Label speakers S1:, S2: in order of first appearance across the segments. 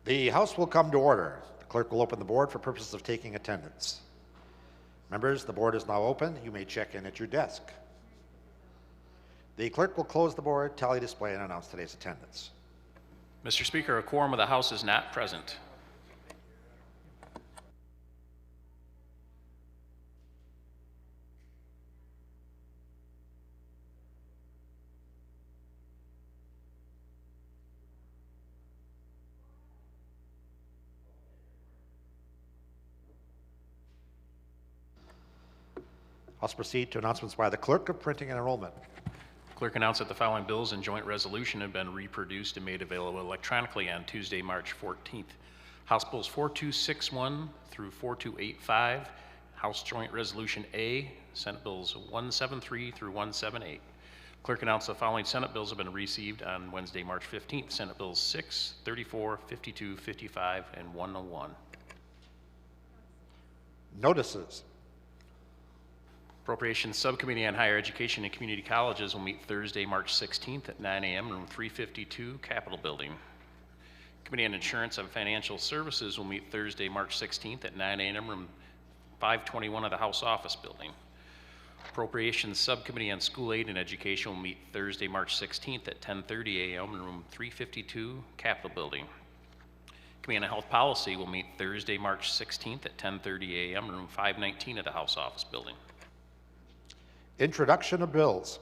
S1: The House will come to order. The clerk will open the board for purposes of taking attendance. Members, the board is now open. You may check in at your desk. The clerk will close the board, tally display, and announce today's attendance.
S2: Mr. Speaker, a quorum of the House is not present.
S1: House proceed to announcements by the clerk of printing and enrollment.
S2: Clerk announced that the following bills and joint resolution have been reproduced and made available electronically on Tuesday, March 14th. House Bills 4261 through 4285, House Joint Resolution A, Senate Bills 173 through 178. Clerk announced the following Senate bills have been received on Wednesday, March 15th. Senate Bills 6, 34, 52, 55, and 101.
S1: Notices.
S2: Appropriations Subcommittee on Higher Education and Community Colleges will meet Thursday, March 16th at 9 a.m. room 352, Capitol Building. Committee on Insurance and Financial Services will meet Thursday, March 16th at 9 a.m. room 521 of the House Office Building. Appropriations Subcommittee on School Aid and Education will meet Thursday, March 16th at 10:30 a.m. in room 352, Capitol Building. Committee on Health Policy will meet Thursday, March 16th at 10:30 a.m. in room 519 of the House Office Building.
S1: Introduction of bills.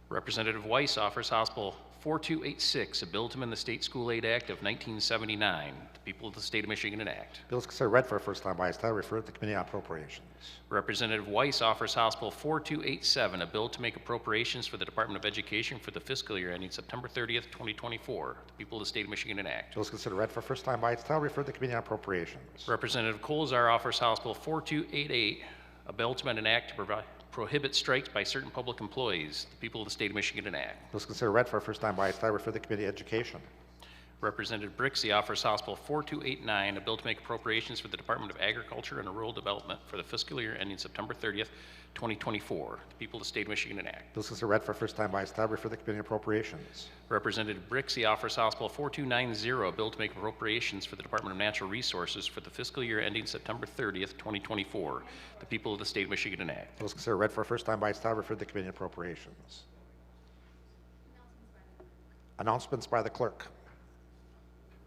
S2: Representative Weiss offers House Bill 4286, a bill to amend the State School Aid Act of 1979. The people of the state of Michigan enact.
S1: Bills considered read for a first time by its title, referred to the Committee on Appropriations.
S2: Representative Weiss offers House Bill 4287, a bill to make appropriations for the Department of Education for the fiscal year ending September 30th, 2024. The people of the state of Michigan enact.
S1: Bills considered read for a first time by its title, referred to the Committee on Appropriations.
S2: Representative Colzar offers House Bill 4288, a bill to amend an act to prohibit strikes by certain public employees. The people of the state of Michigan enact.
S1: Bills considered read for a first time by its title, referred to the Committee on Education.
S2: Representative Brixey offers House Bill 4289, a bill to make appropriations for the Department of Agriculture and Rural Development for the fiscal year ending September 30th, 2024. The people of the state of Michigan enact.
S1: Bills considered read for a first time by its title, referred to the Committee on Appropriations.
S2: Representative Brixey offers House Bill 4290, a bill to make appropriations for the Department of Natural Resources for the fiscal year ending September 30th, 2024. The people of the state of Michigan enact.
S1: Bills considered read for a first time by its title, referred to the Committee on Appropriations. Announcements by the clerk.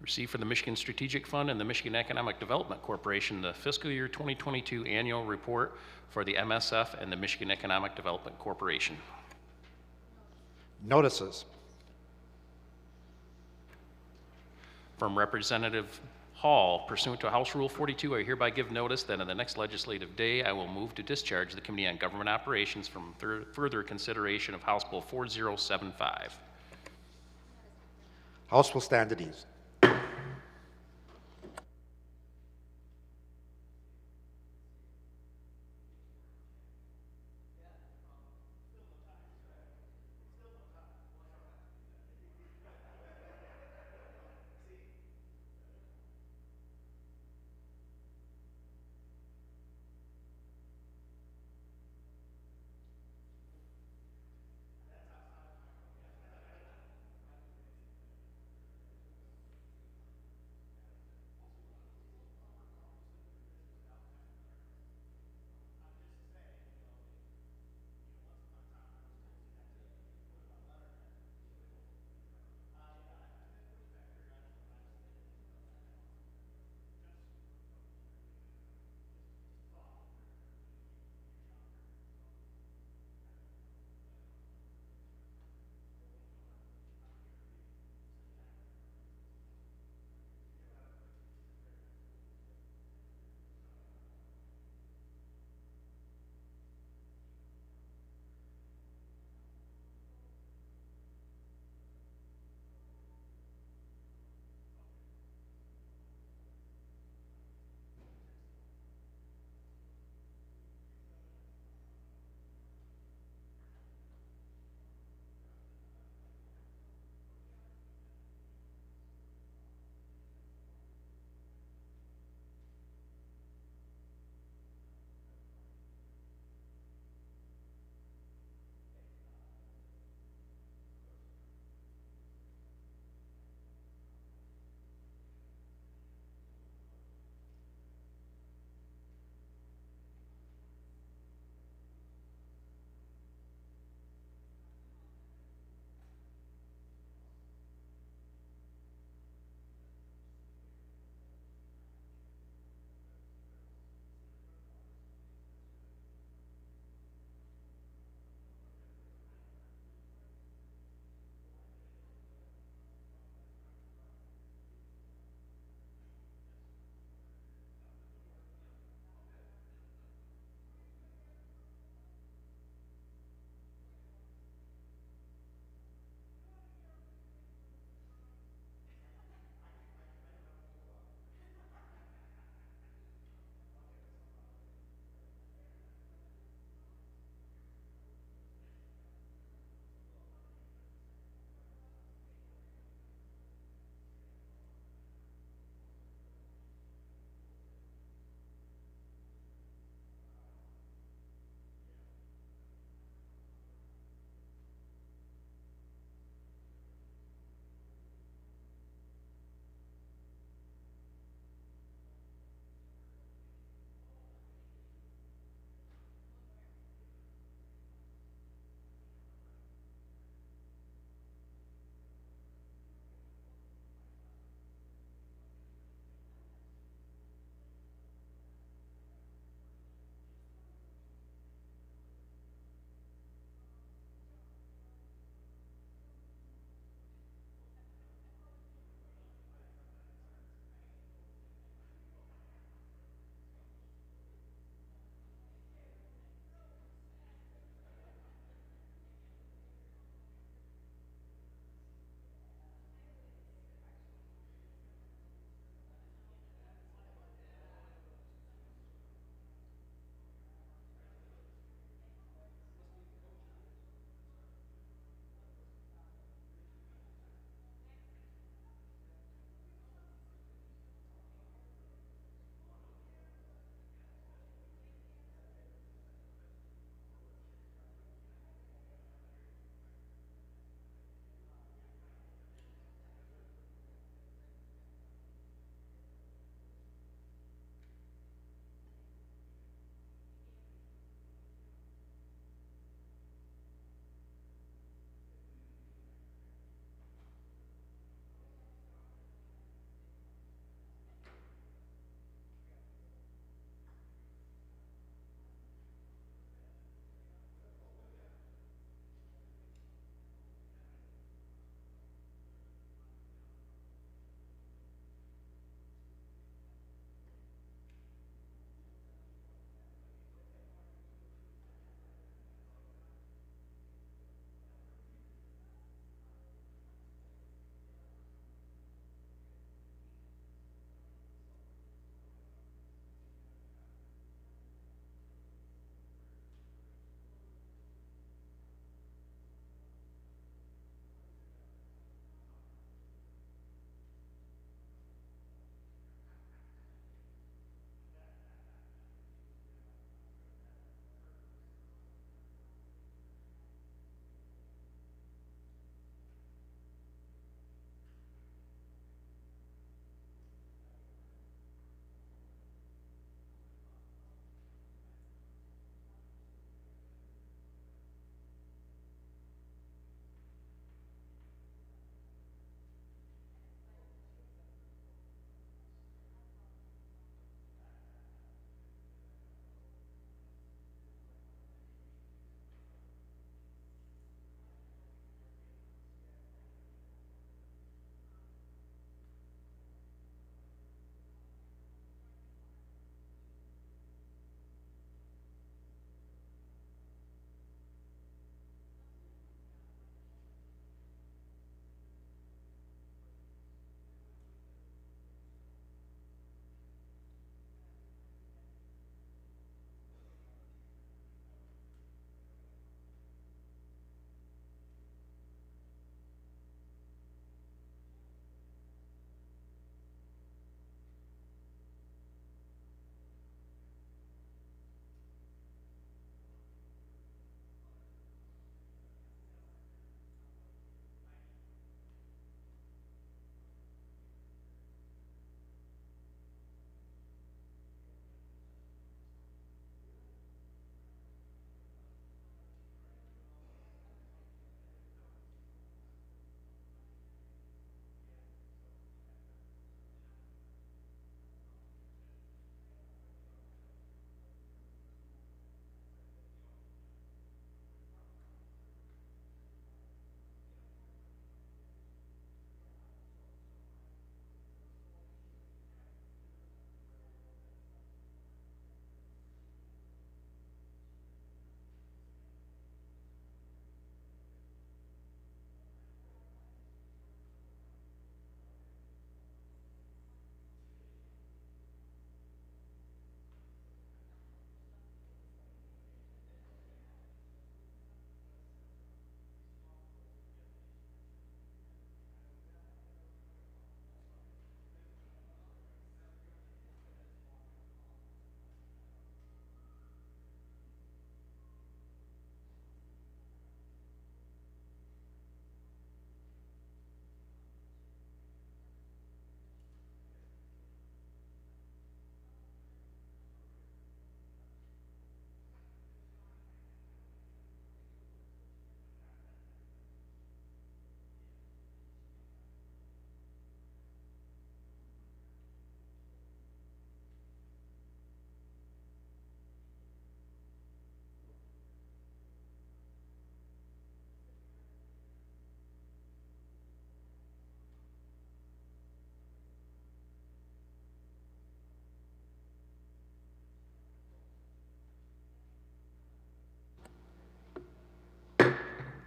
S2: Received from the Michigan Strategic Fund and the Michigan Economic Development Corporation the fiscal year 2022 annual report for the MSF and the Michigan Economic Development Corporation.
S1: Notices.
S2: From Representative Hall, pursuant to House Rule 42, I hereby give notice that on the next legislative day I will move to discharge the Committee on Government Operations from further consideration of House Bill 4075.
S1: House will stand at ease.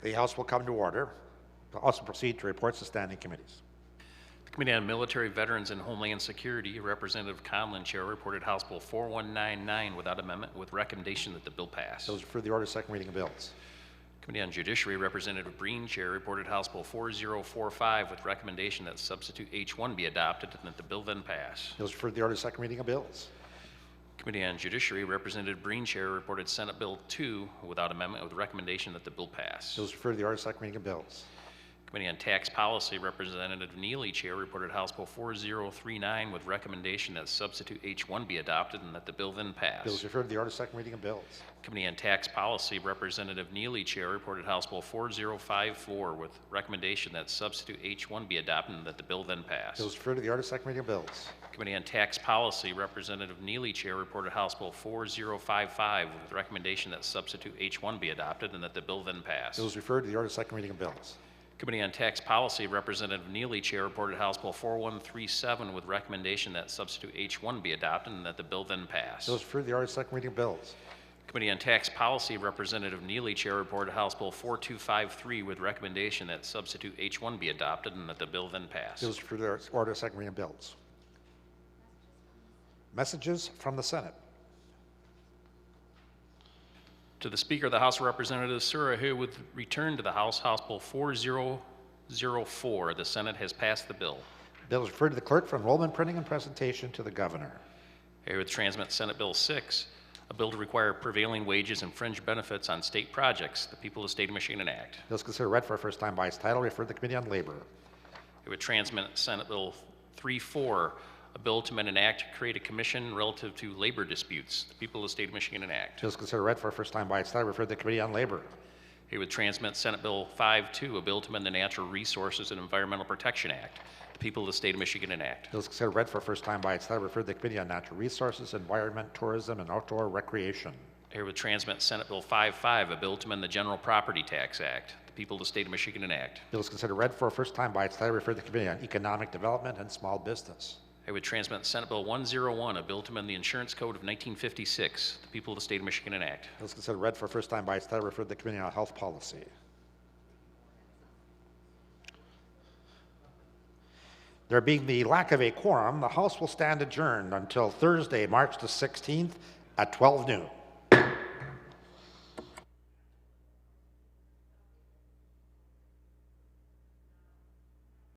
S1: The House will come to order. We'll also proceed to reports to standing committees.
S2: The Committee on Military, Veterans, and Homeland Security, Representative Conlon, Chair, reported House Bill 4199 without amendment with recommendation that the bill pass.
S1: Those refer to the order, second reading of bills.
S2: Committee on Judiciary, Representative Breen, Chair, reported House Bill 4045 with recommendation that substitute H1 be adopted and that the bill then pass.
S1: Those refer to the order, second reading of bills.
S2: Committee on Judiciary, Representative Breen, Chair, reported Senate Bill 2 without amendment with recommendation that the bill pass.
S1: Those refer to the order, second reading of bills.
S2: Committee on Tax Policy, Representative Neely, Chair, reported House Bill 4039 with recommendation that substitute H1 be adopted and that the bill then pass.
S1: Bills refer to the order, second reading of bills.
S2: Committee on Tax Policy, Representative Neely, Chair, reported House Bill 4054 with recommendation that substitute H1 be adopted and that the bill then pass.
S1: Bills refer to the order, second reading of bills.
S2: Committee on Tax Policy, Representative Neely, Chair, reported House Bill 4055 with recommendation that substitute H1 be adopted and that the bill then pass.
S1: Bills refer to the order, second reading of bills.
S2: Committee on Tax Policy, Representative Neely, Chair, reported House Bill 4137 with recommendation that substitute H1 be adopted and that the bill then pass.
S1: Bills refer to the order, second reading of bills.
S2: Committee on Tax Policy, Representative Neely, Chair, reported House Bill 4253 with recommendation that substitute H1 be adopted and that the bill then pass.
S1: Bills refer to the order, second reading of bills. Messages from the Senate.
S2: To the Speaker of the House of Representatives, sir, I herewith return to the House House Bill 4004. The Senate has passed the bill.
S1: Bills refer to the clerk for enrollment, printing, and presentation to the governor.
S2: I herewith transmit Senate Bill 6, a bill to require prevailing wages and fringe benefits on state projects. The people of the State of Michigan enact.
S1: Bills considered read for a first time by its title, refer to the Committee on Labor.
S2: I would transmit Senate Bill 34, a bill to amend an act to create a commission relative to labor disputes. The people of the State of Michigan enact.
S1: Bills considered read for a first time by its title, refer to the Committee on Labor.
S2: I would transmit Senate Bill 52, a bill to amend the Natural Resources and Environmental Protection Act. The people of the State of Michigan enact.
S1: Bills considered read for a first time by its title, refer to the Committee on Natural Resources, Environment, Tourism, and Outdoor Recreation.
S2: I would transmit Senate Bill 55, a bill to amend the General Property Tax Act. The people of the State of Michigan enact.
S1: Bills considered read for a first time by its title, refer to the Committee on Economic Development and Small Business.
S2: I would transmit Senate Bill 101, a bill to amend the Insurance Code of 1956. The people of the State of Michigan enact.
S1: Bills considered read for a first time by its title, refer to the Committee on Health Policy. There being the lack of a quorum, the House will stand adjourned until Thursday, March the 16th at 12 noon.